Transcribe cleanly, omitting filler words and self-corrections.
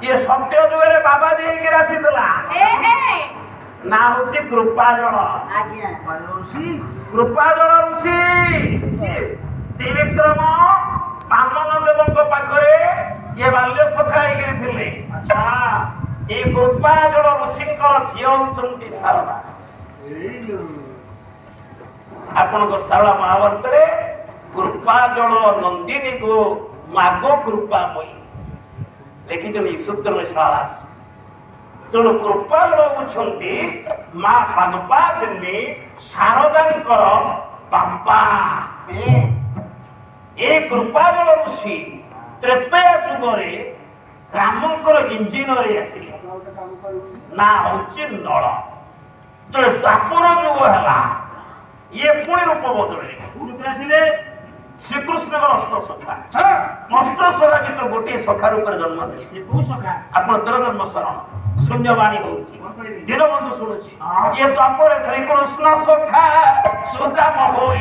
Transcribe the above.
ये सत्य जुगे बाबा जी की राशि दिला ना होची कृपाजल कृपाजल ऋषि त्रिविक्रम बामन देव पाखरे ये बाल्य सखा थे ये कृपाजल ऋषि झी होती शारदा आपण शारदा महाभारत कृपाजल नंदिनी को मागो कृपामयी लिखिं सूत्र शालास तेणु कृपाजल होती माँ भगवती शारदांकर बापा ए कृपाजल ऋषि त्रेतया जुगरे रामंकर इंजिनियर आसिले ना होची नल तेणु द्वापर जुग है ये पुणी रूप बदले श्रीकृष्ण अष्ट सखा अष्ट सखा भर गोटे सखा रूप जन्म आप जन्म शरण शून्यवाणी दीनबंधु शुणुची ये द्वापर श्रीकृष्ण सखा सुदाम होई